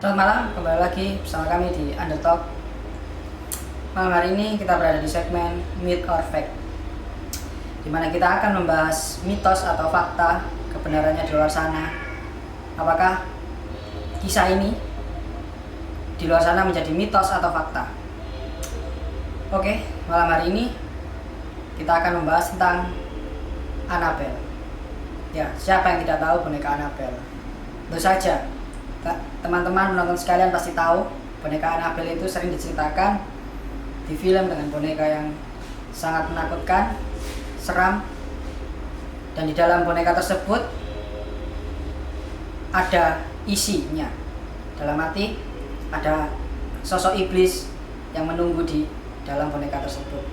Selamat malam, kembali lagi bersama kami di Undertalk. Malam hari ini kita berada di segmen Myth or Fact, di mana kita akan membahas mitos atau fakta kebenarannya di luar sana. Apakah kisah ini di luar sana menjadi mitos atau fakta? Oke, malam hari ini kita akan membahas tentang Annabelle. Ya, siapa yang tidak tahu boneka Annabelle? Tentu saja teman-teman menonton sekalian pasti tahu boneka Annabelle itu sering diceritakan di film dengan boneka yang sangat menakutkan, seram, dan di dalam boneka tersebut ada isinya. Dalam arti ada sosok iblis yang menunggu di dalam boneka tersebut.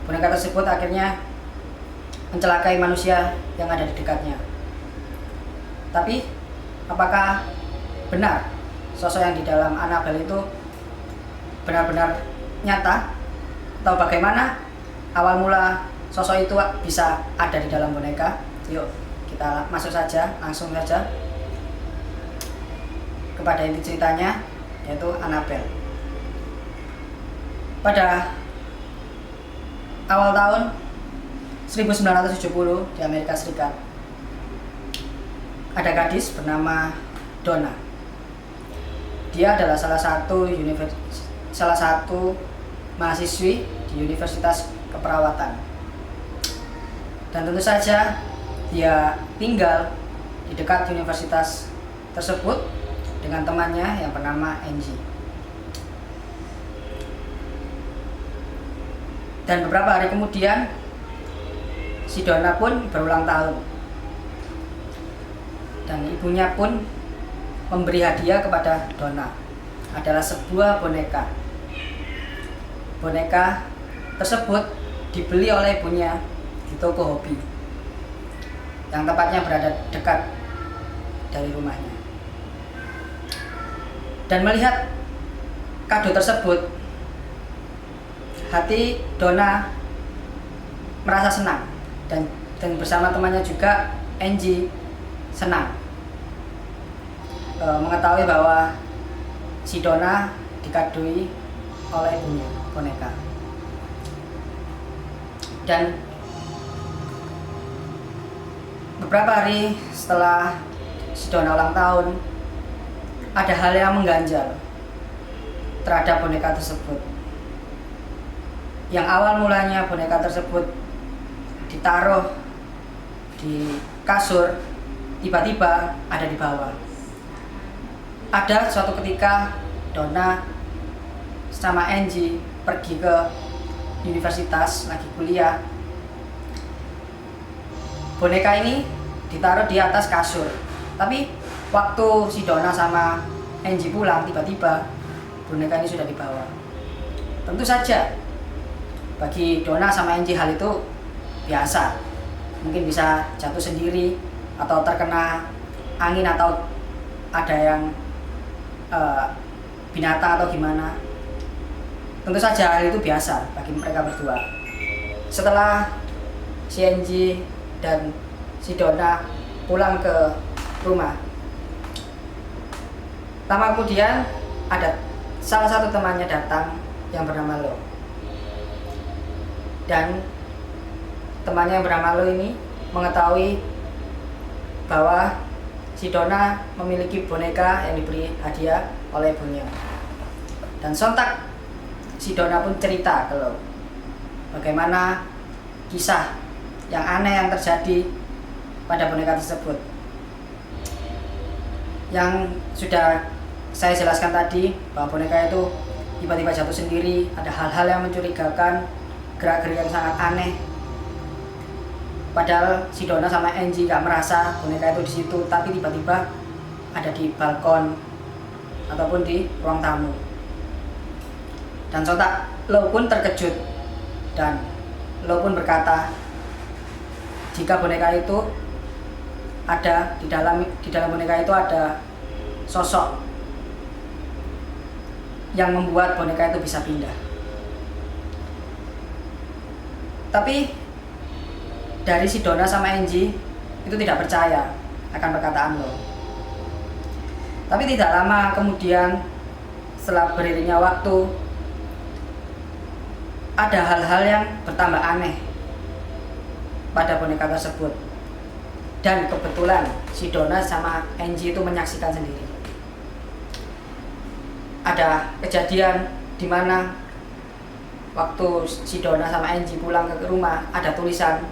Boneka tersebut akhirnya mencelakai manusia yang ada di dekatnya. Tapi apakah benar sosok yang di dalam Annabelle itu benar-benar nyata? Atau bagaimana awal mula sosok itu bisa ada di dalam boneka? Yuk kita langsung saja kepada inti ceritanya, yaitu Annabelle. Pada awal tahun 1970 di Amerika Serikat, ada gadis bernama Donna. Dia adalah salah satu mahasiswi di Universitas Keperawatan. Dan tentu saja dia tinggal di dekat universitas tersebut dengan temannya yang bernama Angie. Dan beberapa hari kemudian si Donna pun berulang tahun. Dan ibunya pun memberi hadiah kepada Donna. Adalah sebuah boneka. Boneka tersebut dibeli oleh ibunya di toko hobi yang tepatnya berada dekat dari rumahnya. Dan melihat kado tersebut, hati Donna merasa senang, dan bersama temannya juga Angie senang mengetahui bahwa si Donna dikadoi oleh ibunya boneka. Dan beberapa hari setelah si Donna ulang tahun, ada hal yang mengganjal terhadap boneka tersebut. Yang awal mulanya boneka tersebut ditaruh di kasur, tiba-tiba ada di bawah. Ada suatu ketika Donna sama Angie pergi ke universitas lagi kuliah. Boneka ini ditaruh di atas kasur. Tapi waktu si Donna sama Angie pulang, tiba-tiba boneka ini sudah di bawah. Tentu saja bagi Donna sama Angie hal itu biasa. Mungkin bisa jatuh sendiri atau terkena angin atau ada yang binatang atau gimana. Tentu saja hal itu biasa bagi mereka berdua. Setelah si Angie dan si Donna pulang ke rumah, lama kemudian ada salah satu temannya datang yang bernama Lo. Dan temannya yang bernama Lo ini mengetahui bahwa si Donna memiliki boneka yang diberi hadiah oleh ibunya. Dan sontak si Donna pun cerita ke Lo bagaimana kisah yang aneh yang terjadi pada boneka tersebut. Yang sudah saya jelaskan tadi, bahwa boneka itu tiba-tiba jatuh sendiri, ada hal-hal yang mencurigakan, gerak-gerik yang sangat aneh. Padahal si Donna sama Angie gak merasa boneka itu di situ, tapi tiba-tiba ada di balkon ataupun di ruang tamu. Dan sontak Lo pun terkejut, dan Lo pun berkata, jika boneka itu ada di dalam boneka itu ada sosok yang membuat boneka itu bisa pindah. Tapi dari si Donna sama Angie itu tidak percaya akan perkataan Lo. Tapi tidak lama kemudian, setelah beriringnya waktu, ada hal-hal yang bertambah aneh pada boneka tersebut. Dan kebetulan si Donna sama Angie itu menyaksikan sendiri. Ada kejadian di mana waktu si Donna sama Angie pulang ke rumah, ada tulisan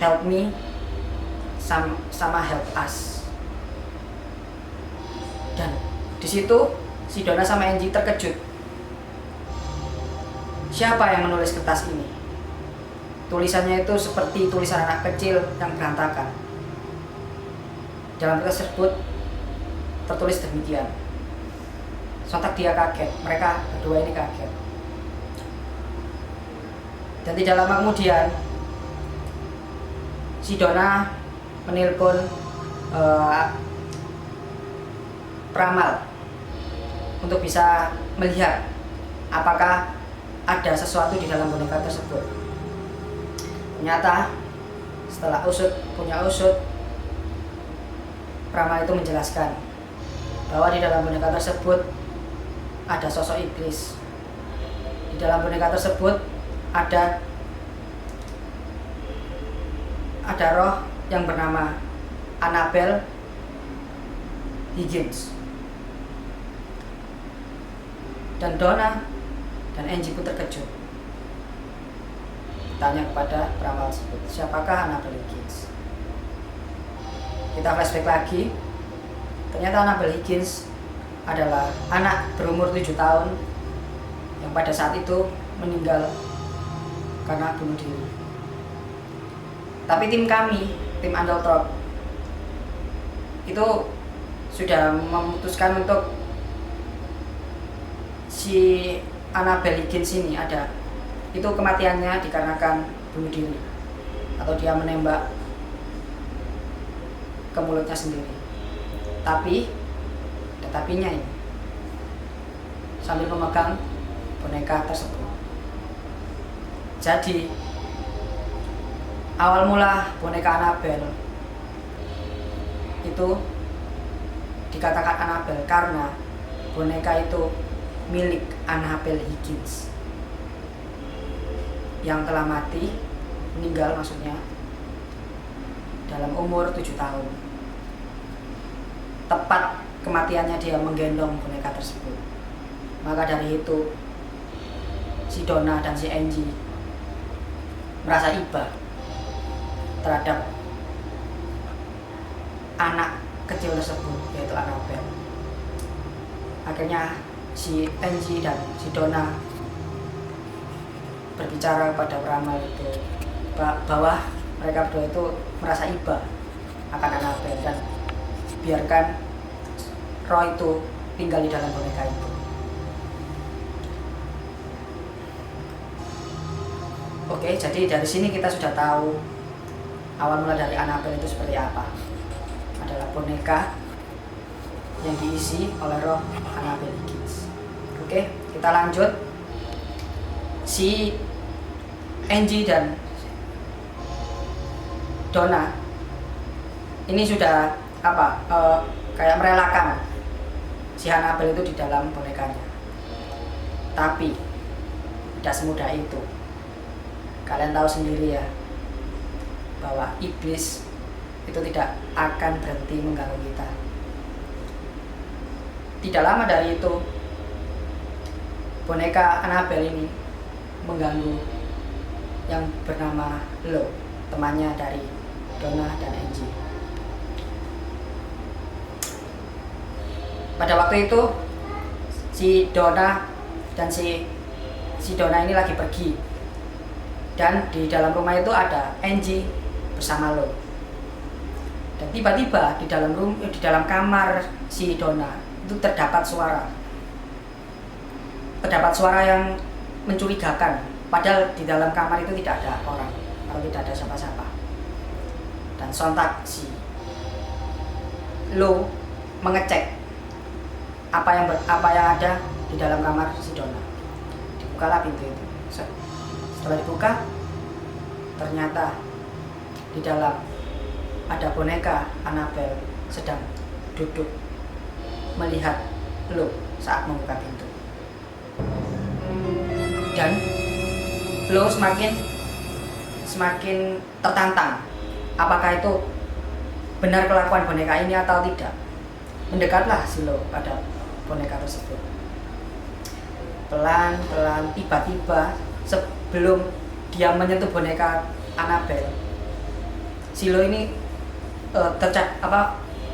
help me sama help us. Dan di situ si Donna sama Angie terkejut. Siapa yang menulis kertas ini? Tulisannya itu seperti tulisan anak kecil yang berantakan. Dalam kertas tersebut tertulis demikian. Sontak dia kaget, mereka berdua ini kaget. Dan tidak lama kemudian, si Donna menelpon peramal untuk bisa melihat apakah ada sesuatu di dalam boneka tersebut. Ternyata setelah punya usut, peramal itu menjelaskan bahwa di dalam boneka tersebut ada sosok iblis. Di dalam boneka tersebut ada roh yang bernama Annabelle Higgins. Dan Donna dan Angie pun terkejut. Tanya kepada peramal tersebut, siapakah Annabelle Higgins? Kita flashback lagi. Ternyata Annabelle Higgins adalah anak berumur 7 tahun yang pada saat itu meninggal karena bunuh diri. Tapi tim kami, tim Andaltrop, itu sudah memutuskan untuk si Annabelle Higgins ini itu kematiannya dikarenakan bunuh diri atau dia menembak ke mulutnya sendiri. Tetapinya ini sambil memegang boneka tersebut. Jadi awal mula boneka Annabelle itu dikatakan Annabelle karena boneka itu milik Annabelle Higgins yang telah meninggal maksudnya, dalam umur 7 tahun. Tepat kematiannya dia menggendong boneka tersebut. Maka dari itu si Donna dan si Angie merasa iba terhadap anak kecil tersebut, yaitu Annabelle. Akhirnya si Angie dan si Donna berbicara pada peramal itu bahwa mereka berdua itu merasa iba akan Annabelle dan biarkan roh itu tinggal di dalam boneka itu. Oke, jadi dari sini kita sudah tahu awal mula dari Annabelle itu seperti apa. Adalah boneka yang diisi oleh roh Annabelle Higgins. Oke, kita lanjut. Si Angie dan Donna ini sudah kayak merelakan si Annabelle itu di dalam bonekanya. Tapi tidak semudah itu. Kalian tahu sendiri ya bahwa iblis itu tidak akan berhenti mengganggu kita. Tidak lama dari itu, boneka Annabelle ini mengganggu yang bernama Lo, temannya dari Donna dan Angie. Pada waktu itu si Donna dan si Donna ini lagi pergi, dan di dalam rumah itu ada Angie bersama Lo. Dan tiba-tiba di dalam kamar si Donna itu terdapat suara yang mencurigakan, padahal di dalam kamar itu tidak ada orang atau tidak ada siapa-siapa. Dan sontak si Lo mengecek apa yang ada di dalam kamar si Donna. Dibukalah pintu itu. Setelah dibuka, ternyata di dalam ada boneka Annabelle sedang duduk melihat lo saat membuka pintu. Dan lo semakin tertantang apakah itu benar kelakuan boneka ini atau tidak. Mendekatlah si lo pada boneka tersebut. Pelan-pelan, tiba-tiba sebelum dia menyentuh boneka Annabelle, si lo ini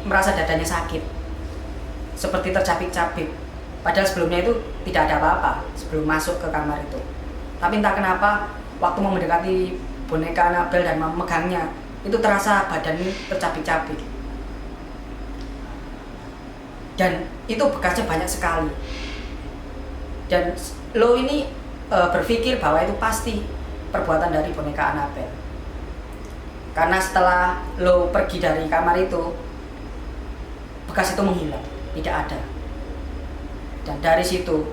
merasa dadanya sakit, seperti tercapik-capik. Padahal sebelumnya itu tidak ada apa-apa sebelum masuk ke kamar itu. Tapi entah kenapa waktu mau mendekati boneka Annabelle dan memegangnya, itu terasa badan ini tercapik-capik. Dan itu bekasnya banyak sekali. Dan lo ini berpikir bahwa itu pasti perbuatan dari boneka Annabelle. Karena setelah lo pergi dari kamar itu, bekas itu menghilang, tidak ada. Dan dari situ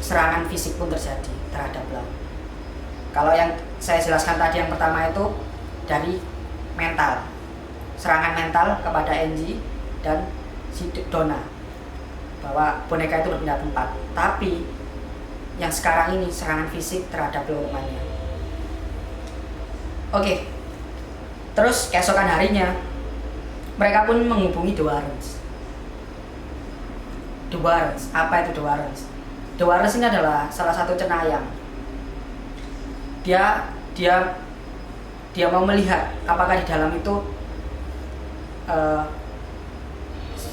serangan fisik pun terjadi terhadap lo. Kalau yang saya jelaskan tadi yang pertama itu dari mental, serangan mental kepada Angie dan si Donna, bahwa boneka itu berpindah tempat. Tapi yang sekarang ini serangan fisik terhadap lo temannya. Oke. Terus keesokan harinya mereka pun menghubungi The Warrens. The Warrens, apa itu The Warrens? The Warrens ini adalah salah satu cenayang. Dia mau melihat apakah di dalam itu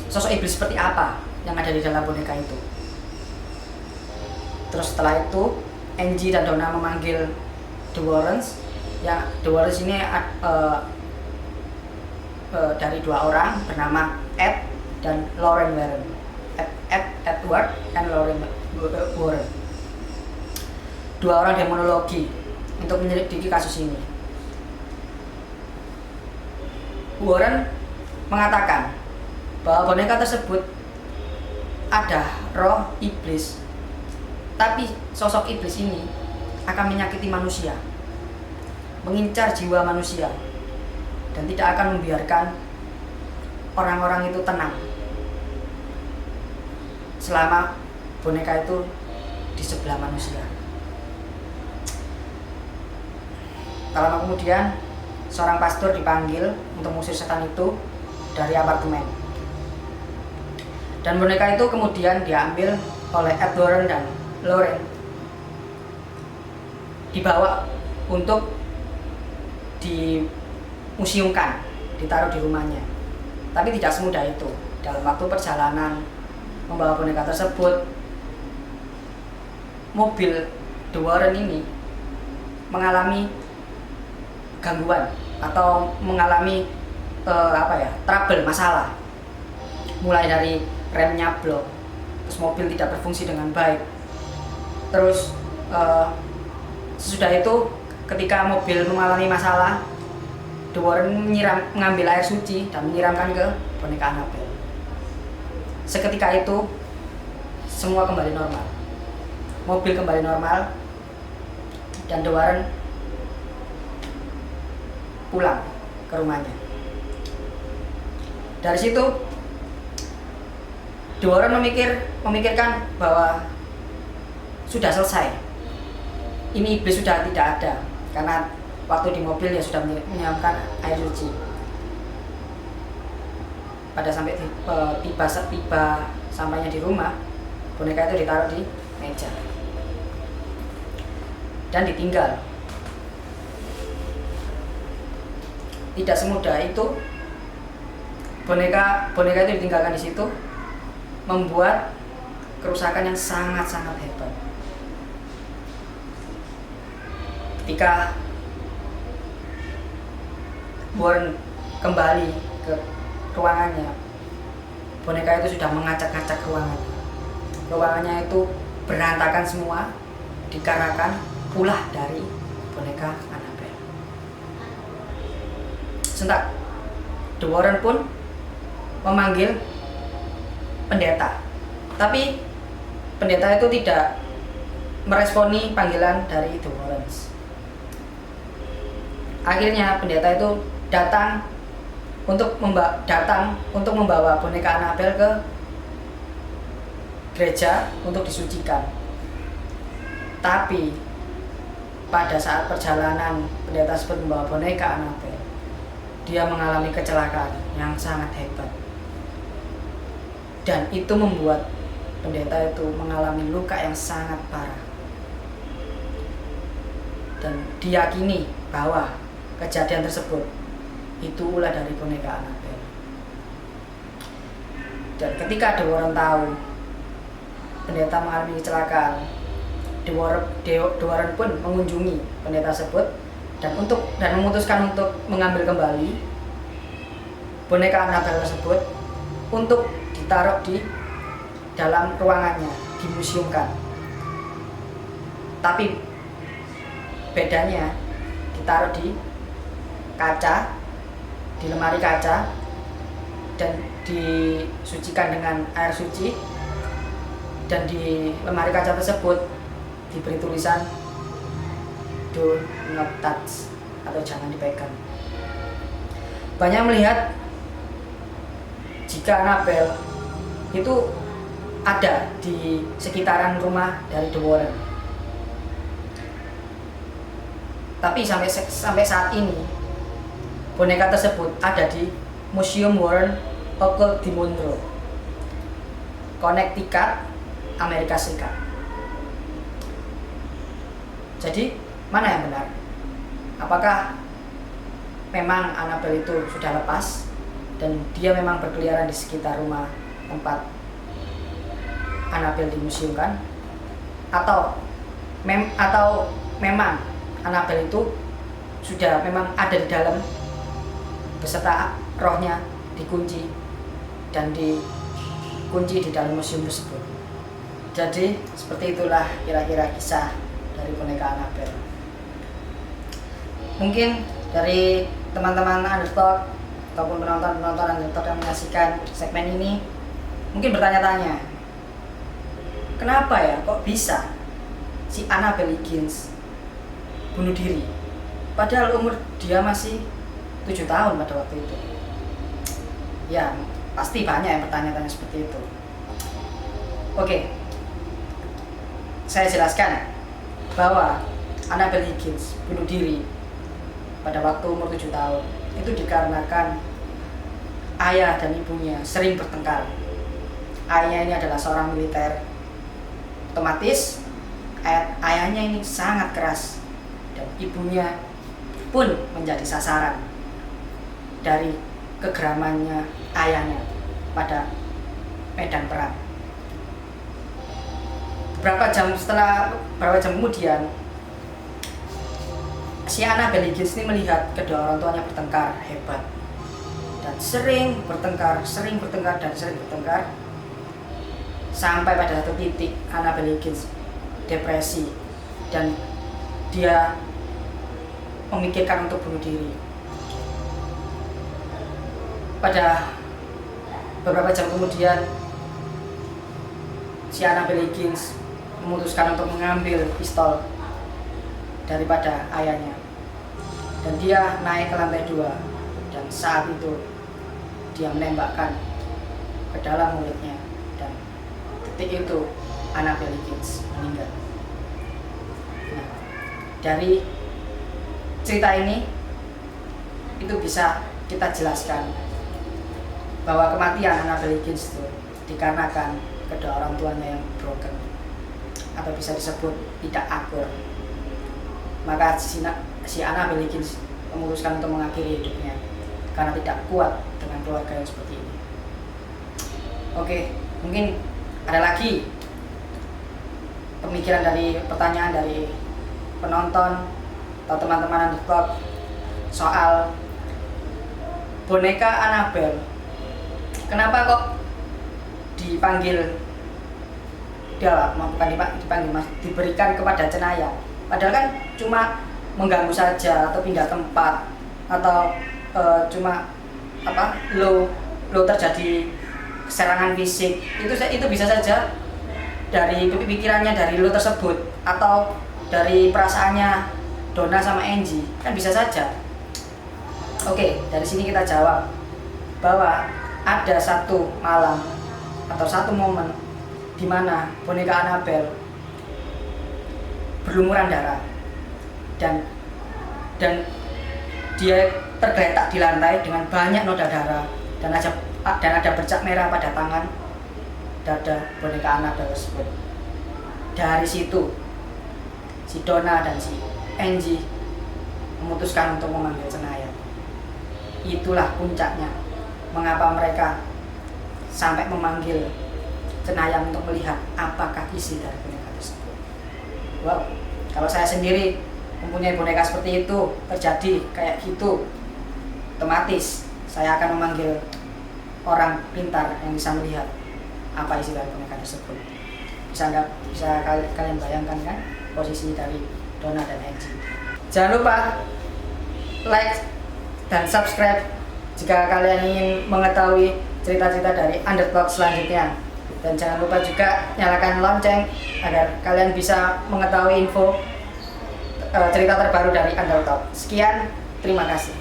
sosok iblis seperti apa yang ada di dalam boneka itu. Terus setelah itu Angie dan Donna memanggil The Warrens. Ya, The Warrens ini dari dua orang bernama Ed dan Lauren Warren. Edward dan Lauren Warren. Dua orang demonologi untuk menyelidiki kasus ini. Warren mengatakan bahwa boneka tersebut ada roh iblis, tapi sosok iblis ini akan menyakiti manusia, mengincar jiwa manusia, dan tidak akan membiarkan orang-orang itu tenang selama boneka itu di sebelah manusia. Tak lama kemudian seorang pastor dipanggil untuk mengusir setan itu dari apartemen. Dan boneka itu kemudian diambil oleh Ed Warren dan Lauren, dibawa untuk dimuseumkan, ditaruh di rumahnya. Tapi tidak semudah itu. Dalam waktu perjalanan membawa boneka tersebut, mobil The Warren ini mengalami gangguan atau mengalami trouble, masalah. Mulai dari remnya blok, terus mobil tidak berfungsi dengan baik. Terus sesudah itu ketika mobil mengalami masalah, The Warren mengambil air suci dan menyiramkan ke boneka Annabelle. Seketika itu semua kembali normal. Mobil kembali normal dan The Warren pulang ke rumahnya. Dari situ The Warren memikirkan bahwa sudah selesai. Ini iblis sudah tidak ada karena waktu di mobil ya sudah menyiramkan air suci. Pada tiba sampainya di rumah, boneka itu ditaruh di meja dan ditinggal. Tidak semudah itu boneka itu ditinggalkan di situ, membuat kerusakan yang sangat-sangat hebat. Ketika Warren kembali ke ruangannya, boneka itu sudah mengacak-ngacak ruangannya. Ruangannya itu berantakan semua, dikarenakan ulah dari boneka Annabelle. Sentak, The Warren pun memanggil pendeta, tapi pendeta itu tidak meresponi panggilan dari The Warrens. Akhirnya pendeta itu datang untuk datang untuk membawa boneka Annabelle ke gereja untuk disucikan. Tapi pada saat perjalanan pendeta tersebut membawa boneka Annabelle, dia mengalami kecelakaan yang sangat hebat, dan itu membuat pendeta itu mengalami luka yang sangat parah. Dan diyakini bahwa kejadian tersebut itu ulah dari boneka Annabelle. Dan ketika ada orang tahu pendeta mengalami kecelakaan, The Warren pun mengunjungi pendeta tersebut dan memutuskan untuk mengambil kembali boneka Annabelle tersebut untuk ditaruh di dalam ruangannya, dimuseumkan. Tapi bedanya ditaruh di kaca, di lemari kaca, dan disucikan dengan air suci, dan di lemari kaca tersebut diberi tulisan do not touch atau jangan dipegang. Banyak melihat jika Annabelle itu ada di sekitaran rumah dari The Warren. Tapi sampai saat ini boneka tersebut ada di Museum Warren Occult di Monroe, Connecticut, Amerika Serikat. Jadi mana yang benar? Apakah memang Annabelle itu sudah lepas dan dia memang berkeliaran di sekitar rumah tempat Annabelle dimuseumkan, atau memang Annabelle itu sudah memang ada di dalam beserta rohnya, dikunci dan dikunci di dalam museum tersebut. Jadi seperti itulah kira-kira kisah dari boneka Annabelle. Mungkin dari teman-teman Undertalk ataupun penonton-penonton Undertalk yang menyaksikan segmen ini mungkin bertanya-tanya, kenapa ya kok bisa si Annabelle Higgins bunuh diri padahal umur dia masih 7 tahun pada waktu itu? Ya pasti banyak yang bertanya-tanya seperti itu. Oke, saya jelaskan bahwa Annabelle Higgins bunuh diri pada waktu umur 7 tahun itu dikarenakan ayah dan ibunya sering bertengkar. Ayahnya ini adalah seorang militer, otomatis ayahnya ini sangat keras, dan ibunya pun menjadi sasaran dari kegeramannya ayahnya pada medan perang. Beberapa jam kemudian, si Annabelle Higgins ini melihat kedua orang tuanya bertengkar hebat dan sering bertengkar, sampai pada satu titik Annabelle Higgins depresi dan dia memikirkan untuk bunuh diri. Pada beberapa jam kemudian, si Annabelle Higgins memutuskan untuk mengambil pistol daripada ayahnya, dan dia naik ke lantai 2, dan saat itu dia menembakkan ke dalam mulutnya, dan detik itu Annabelle Higgins meninggal. Nah, dari cerita ini itu bisa kita jelaskan bahwa kematian Annabelle Higgins itu dikarenakan kedua orang tuanya yang broken atau bisa disebut tidak akur. Maka si Annabelle Higgins memutuskan untuk mengakhiri hidupnya karena tidak kuat dengan keluarga yang seperti ini. Oke, mungkin ada lagi pertanyaan dari penonton atau teman-teman Undertalk soal boneka Annabelle. Kenapa kok dipanggil diberikan kepada Cenayang, padahal kan cuma mengganggu saja atau pindah tempat atau cuma terjadi serangan fisik, itu bisa saja dari pikirannya dari lo tersebut atau dari perasaannya Donna sama Angie, kan bisa saja. Oke, dari sini kita jawab bahwa ada satu malam atau satu momen di mana boneka Annabelle berlumuran darah dan dia tergeletak di lantai dengan banyak noda darah dan ada bercak merah pada tangan dada boneka Annabelle tersebut. Dari situ si Donna dan si Angie memutuskan untuk memanggil Cenayang. Itulah puncaknya mengapa mereka sampai memanggil Cenayang untuk melihat apakah isi dari boneka tersebut. Wow, kalau saya sendiri mempunyai boneka seperti itu, terjadi kayak gitu, otomatis saya akan memanggil orang pintar yang bisa melihat apa isi dari boneka tersebut. Bisa kalian bayangkan kan posisi dari Donna dan Angie. Jangan lupa like dan subscribe jika kalian ingin mengetahui cerita-cerita dari Underdog selanjutnya. Dan jangan lupa juga nyalakan lonceng agar kalian bisa mengetahui info cerita terbaru dari Underdog. Sekian, terima kasih.